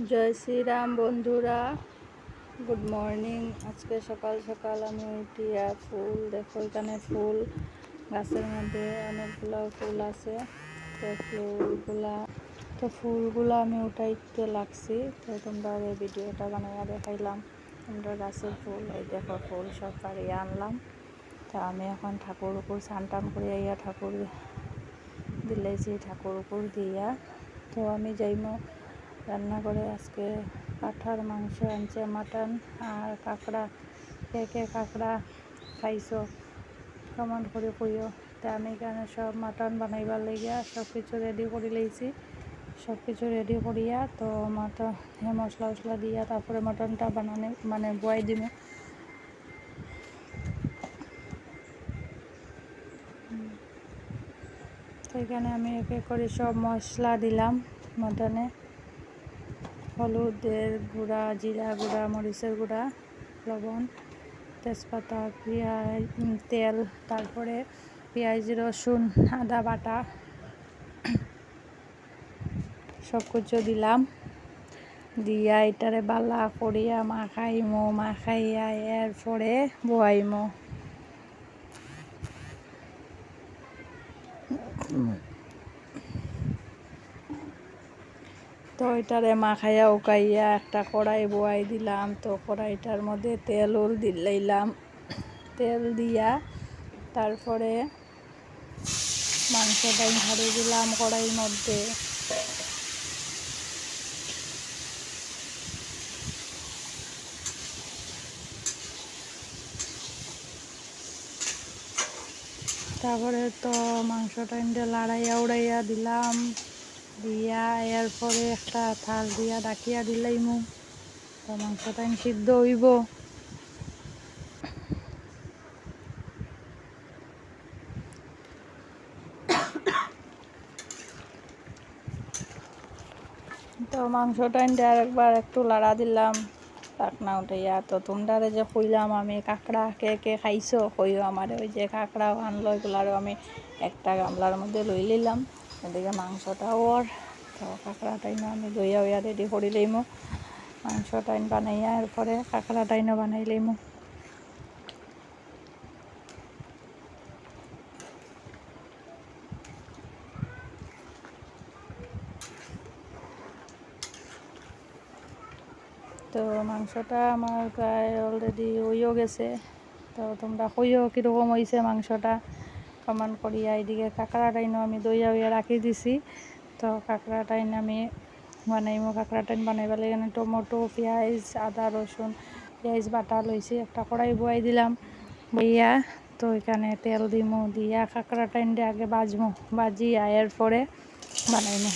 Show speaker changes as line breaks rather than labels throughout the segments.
জয় শ্রীরাম বন্ধুরা, good morning. আজকে সকাল সকাল আমি উঠিয়া ফুল দেখো, এখানে ফুল গাছের মধ্যে অনেকগুলো ফুল আছে। তো ফুলগুলা আমি উঠাইতে লাগছি। তো তোমরা এই ভিডিওটা বানাইয়া দেখাইলাম। তোমরা গাছের ফুল, এই দেখো ফুল সব পাড়িয়ে আনলাম। তা আমি এখন ঠাকুর উপর স্নান টান করে ইয়া ঠাকুর দিলেছি, ঠাকুর উপর দিয়া তো আমি যাইমো রান্না করে। আজকে কাঁঠার মাংস আনছে, মাটন আর কাঁকড়া। কে কে কাঁকড়া খাইছো কমেন্ট করে কইও। তা আমি এখানে সব মাটন বানাইবার লেগে সব কিছু রেডি করে লইছি। সব কিছু রেডি করিয়া তো মাটন মশলা টশলা দিয়া তারপরে মাটনটা বানানে বয়াই দিব। তো এখানে আমি এক এক করে সব মশলা দিলাম মাটনে। হলুদের গুঁড়া, জিরা গুঁড়া, মরিচের গুঁড়া, লবণ, তেজপাতা, পেঁয়াজ, তেল, তারপরে পেঁয়াজ, রসুন, আদা বাটা সব কিছু দিলাম। দিয়া এটারে বালা করিয়া মাখাইয়া এরপরে বয়াইমো। তো এটারে মাখাইয়া উকাইয়া একটা কড়াই বয়াই দিলাম। তো কড়াইটার মধ্যে তেল দিলাম। তেল দিয়া তারপরে মাংসটা ঝাড়িয়ে দিলাম কড়াইয়ের মধ্যে। তারপরে তো মাংসটা লাড়াইয়া উড়াইয়া দিলাম। দিয়া এরপরে একটা থাল দিয়া ডাকিয়া দিলাইমু। তো মাংসটা সিদ্ধ হইব। তো মাংসটা আরেকবার একটু লাড়া দিলাম ঢাকনা উঠাইয়া। তো তোমরারে যে কইলাম আমি কাঁকড়া কে কে খাইছো কইও আমারে। ওই যে কাঁকড়াও আনলো, এগুলারও আমি একটা গামলার মধ্যে লই নিলাম। এদিকে মাংসটাও তো কাঁকড়াটাইনও আমি দইয়া হইয়া রেডি করে লইমু। মাংসটাইন বানাইয়া এরপরে কাঁকড়াটাইনও বানাই লইমু। তো মাংসটা আমার প্রায় অলরেডি হইও গেছে। তো তোমরা কইও কীরকম হয়েছে মাংসটা কমেন্ট করিয়া। এইদিকে কাঁকড়াটাইনও আমি দইয়া হইয়া রাখি দিছি। তো কাঁকড়াটাইন আমি বানাইমো। কাঁকড়াটাইন বানাইবার লাগে টমেটো, পেঁয়াজ, আদা, রসুন, পেঁয়াজ বাটা লইছি। একটা কড়াই বয়াই দিলাম। বইয়া তো এখানে তেল দিমু। দিয়া কাঁকড়াটাইন দিয়ে আগে বাজিয়া এরপরে বানাইমু।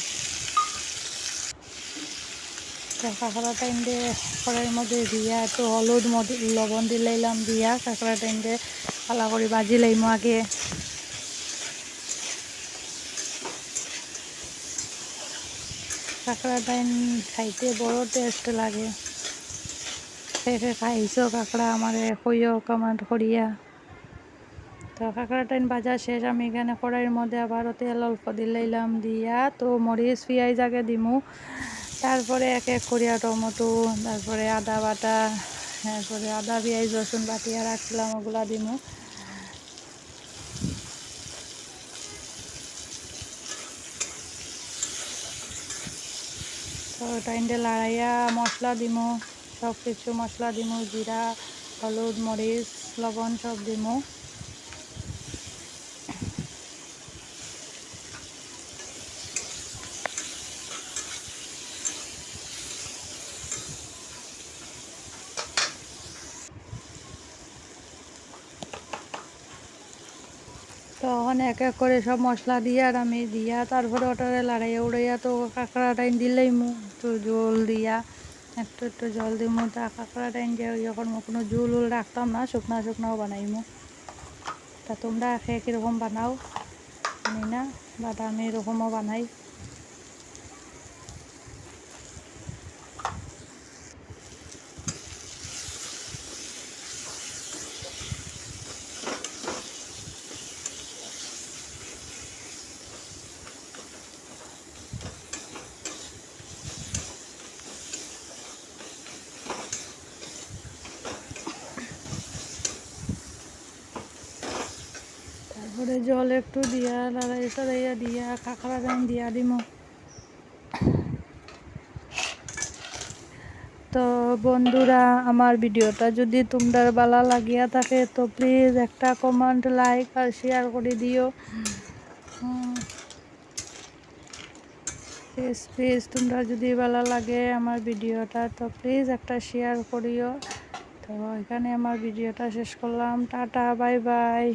কাঁকড়াটা ইন্ডে কড়াইয়ের মধ্যে দিয়া একটু হলুদ লবণ দিলাইলাম। দিয়া কাঁকড়াটা ইন্ডে পালা করে ভাজি লাইমু আগে। কাঁকড়াটা খাইতে বড় টেস্ট লাগে। খাইছো কাঁকড়া আমারে কইও কমেন্ট করিয়া। তো কাঁকড়াটা ভাজা শেষ। আমি এখানে কড়াইয়ের মধ্যে আবারও তেল অল্প দিলাইলাম। দিয়া তো মরিচ পেঁয়াজ আগে দিমু। তারপরে এক এক করিয়া টমেটো, তারপরে আদা বাটা, তারপরে আদা পেঁয়াজ রসুন বাটিয়া রাখছিলাম ওগুলা দিমু। তো টাইমটা লাড়াইয়া মশলা দিমু। সব কিছু মশলা দিমু, জিরা, হলুদ, মরিচ, লবণ সব দিমু। তখন এক এক করে সব মশলা দিয়া আর আমি দিয়া তারপরে ওটারে লাড়াইয়া উড়াইয়া তো কাঁকড়াটাইন দিলেইমু। একটু জল দিয়া একটু জল দিমু। তা কাঁকড়াটাইন দিয়ে যখন কোনো জল রাখতাম না, শুকনাও বানাইমু। তা তোমরা খেয়ে কীরকম বানাও জানি না, বাট আমি এরকমও বানাই। তারপরে জল একটু দিয়া লড়াই চড়াইয়া দিয়া কাঁকড়া গান দিয়া দিমো। তো বন্ধুরা, আমার ভিডিওটা যদি তোমরা ভালো লাগিয়া থাকে তো প্লিজ একটা কমেন্ট, লাইক আর শেয়ার করে দিও। প্লিজ প্লিজ তোমরা যদি ভালো লাগে আমার ভিডিওটা তো প্লিজ একটা শেয়ার করিও। তো এখানে আমার ভিডিওটা শেষ করলাম। Tata, bye bye.